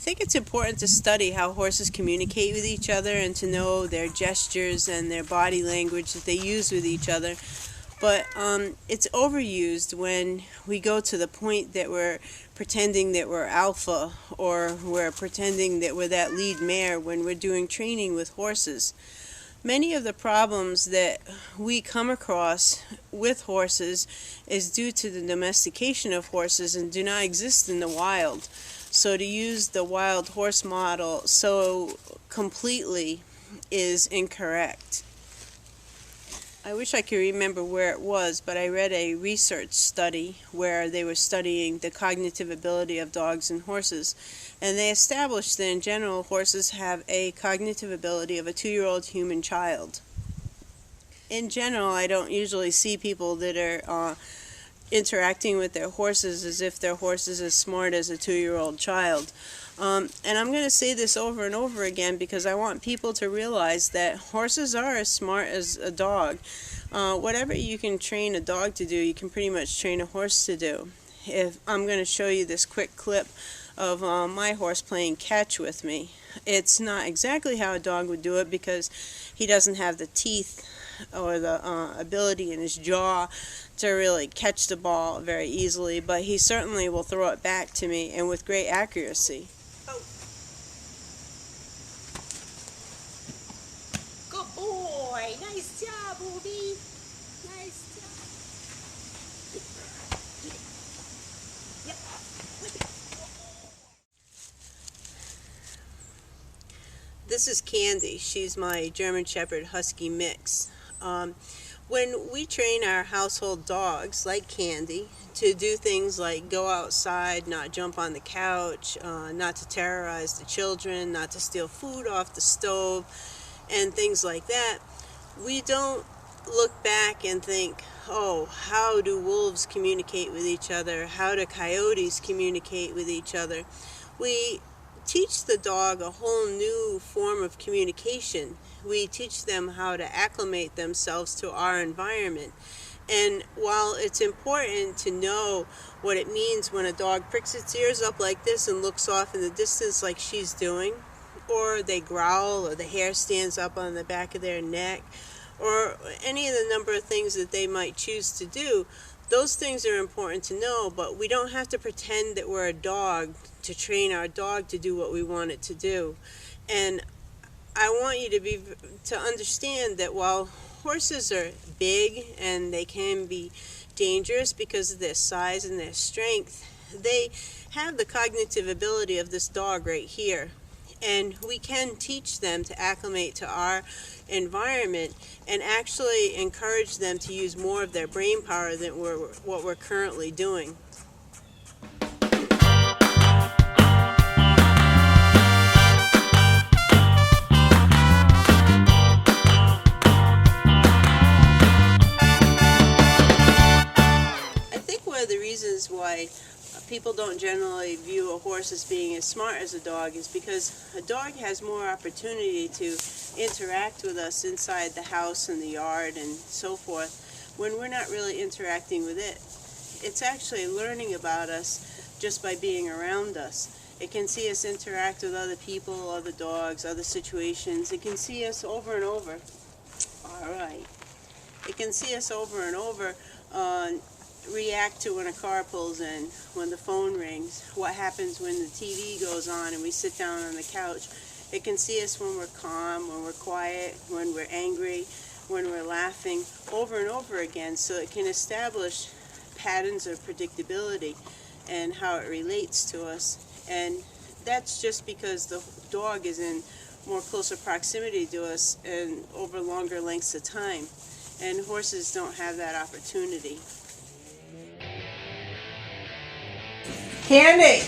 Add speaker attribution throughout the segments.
Speaker 1: think it's important to study how horses communicate with each other and to know their gestures and their body language that they use with each other. But it's overused when we go to the point that we're pretending that we're alpha, or we're pretending that we're that lead mare when we're doing training with horses. Many of the problems that we come across with horses is due to the domestication of horses and do not exist in the wild. So to use the wild horse model so completely is incorrect. I wish I could remember where it was, but I read a research study where they were studying the cognitive ability of dogs and horses, and they established that in general horses have a cognitive ability of a 2-year-old human child. In general, I don't usually see people that are interacting with their horses as if their horse is as smart as a 2-year-old child. And I'm going to say this over and over again because I want people to realize that horses are as smart as a dog. Whatever you can train a dog to do, you can pretty much train a horse to do. If I'm going to show you this quick clip of my horse playing catch with me. It's not exactly how a dog would do it because he doesn't have the teeth or the ability in his jaw to really catch the ball very easily, but he certainly will throw it back to me, and with great accuracy.
Speaker 2: Oh. Good boy. Nice job, Booby. Nice job. Yep.
Speaker 1: This is Candy. She's my German Shepherd Husky mix. When we train our household dogs, like Candy, to do things like go outside, not jump on the couch, not to terrorize the children, not to steal food off the stove, and things like that, we don't look back and think, oh, how do wolves communicate with each other? How do coyotes communicate with each other? We teach the dog a whole new form of communication. We teach them how to acclimate themselves to our environment. And while it's important to know what it means when a dog pricks its ears up like this and looks off in the distance like she's doing, or they growl, or the hair stands up on the back of their neck, or any of the number of things that they might choose to do, those things are important to know, but we don't have to pretend that we're a dog to train our dog to do what we want it to do. And I want you to understand that while horses are big and they can be dangerous because of their size and their strength, they have the cognitive ability of this dog right here. And we can teach them to acclimate to our environment and actually encourage them to use more of their brain power than what we're currently doing. I think one of the reasons why people don't generally view a horse as being as smart as a dog is because a dog has more opportunity to interact with us inside the house and the yard and so forth when we're not really interacting with it. It's actually learning about us just by being around us. It can see us interact with other people, other dogs, other situations. It can see us over and over. All right. It can see us over and over react to when a car pulls in, when the phone rings, what happens when the TV goes on and we sit down on the couch. It can see us when we're calm, when we're quiet, when we're angry, when we're laughing, over and over again, so it can establish patterns of predictability and how it relates to us. And that's just because the dog is in more closer proximity to us and over longer lengths of time. And horses don't have that opportunity. Candy!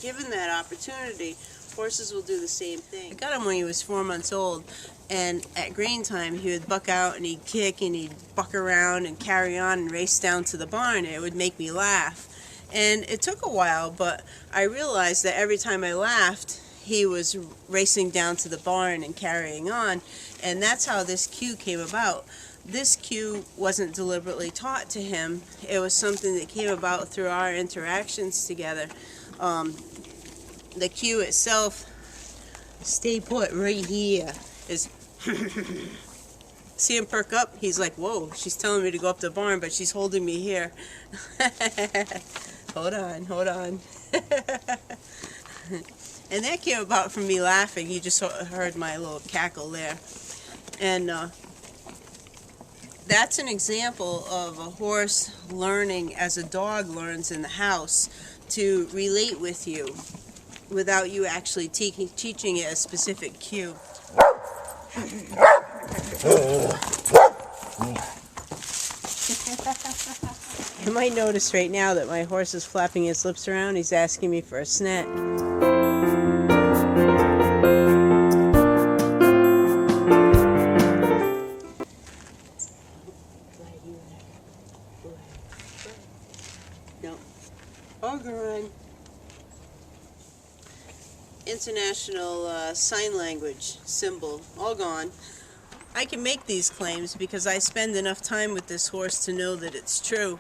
Speaker 1: Given that opportunity, Horses will do the same thing. I got him when he was 4 months old, and at grain time he would buck out and he'd kick and he'd buck around and carry on and race down to the barn, and it would make me laugh. And it took a while, but I realized that every time I laughed, he was racing down to the barn and carrying on, and that's how this cue came about. This cue wasn't deliberately taught to him. It was something that came about through our interactions together. The cue itself, stay put right here, is see him perk up. He's like, whoa, she's telling me to go up the barn, but she's holding me here. Hold on. And that came about from me laughing. You just heard my little cackle there. And that's an example of a horse learning as a dog learns in the house to relate with you without you actually teaching it a specific cue. You might notice right now that my horse is flapping his lips around. He's asking me for a snack. No. Run. International sign language symbol, all gone. I can make these claims because I spend enough time with this horse to know that it's true.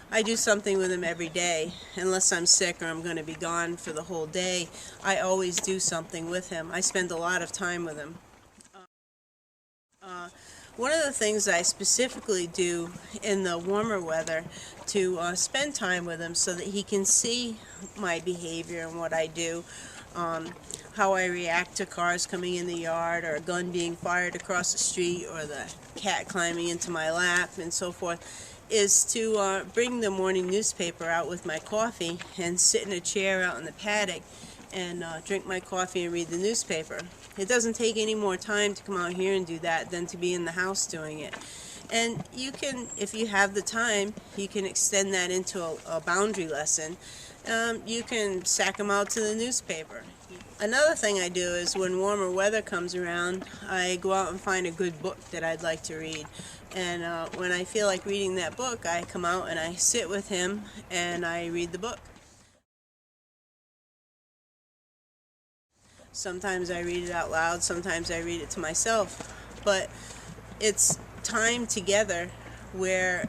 Speaker 1: I do something with him every day. Unless I'm sick or I'm going to be gone for the whole day, I always do something with him. I spend a lot of time with him. One of the things I specifically do in the warmer weather to spend time with him so that he can see my behavior and what I do, how I react to cars coming in the yard, or a gun being fired across the street, or the cat climbing into my lap and so forth, is to bring the morning newspaper out with my coffee and sit in a chair out in the paddock and drink my coffee and read the newspaper. It doesn't take any more time to come out here and do that than to be in the house doing it. And you can, if you have the time, you can extend that into a boundary lesson. You can sack them out to the newspaper. Another thing I do is when warmer weather comes around, I go out and find a good book that I'd like to read. And when I feel like reading that book, I come out and I sit with him and I read the book. Sometimes I read it out loud, sometimes I read it to myself. But it's time together where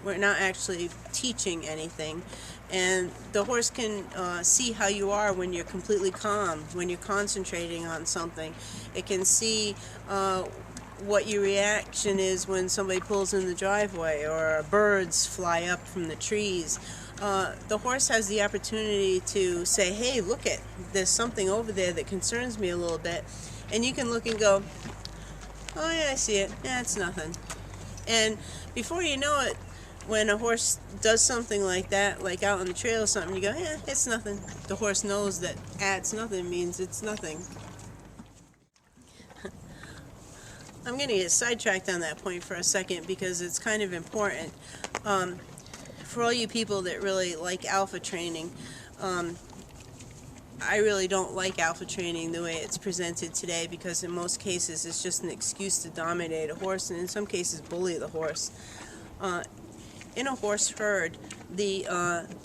Speaker 1: we're not actually teaching anything. And the horse can see how you are when you're completely calm, when you're concentrating on something. It can see what your reaction is when somebody pulls in the driveway or birds fly up from the trees. The horse has the opportunity to say, hey, look it, there's something over there that concerns me a little bit. And you can look and go, oh yeah, I see it. Yeah, it's nothing. And before you know it, when a horse does something like that, like out on the trail or something, you go, yeah, it's nothing. The horse knows that it's nothing means it's nothing. I'm going to get sidetracked on that point for a second because it's kind of important. For all you people that really like alpha training, I really don't like alpha training the way it's presented today, because in most cases it's just an excuse to dominate a horse, and in some cases bully the horse. In a horse herd, the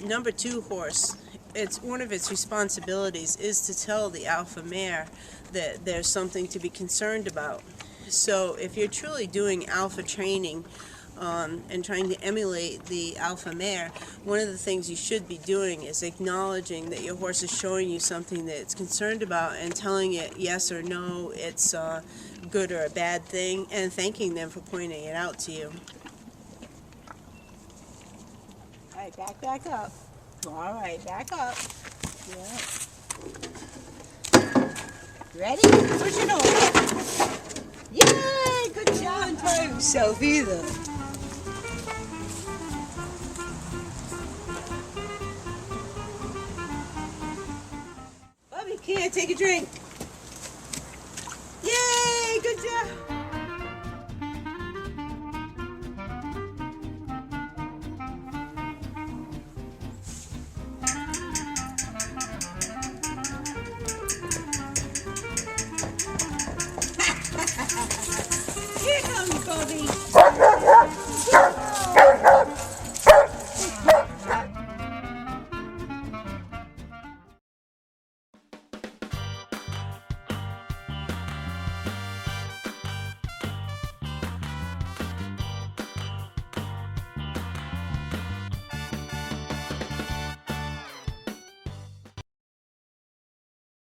Speaker 1: number 2 horse, it's one of its responsibilities is to tell the alpha mare that there's something to be concerned about. So if you're truly doing alpha training and trying to emulate the alpha mare, one of the things you should be doing is acknowledging that your horse is showing you something that it's concerned about and telling it yes or no, it's a good or a bad thing, and thanking them for pointing it out to you. All right, back up. All right, back up. Yeah. Ready? Push it over. Yay! Good job. By himself either. Bubby, can't take a drink. Yay! Good job.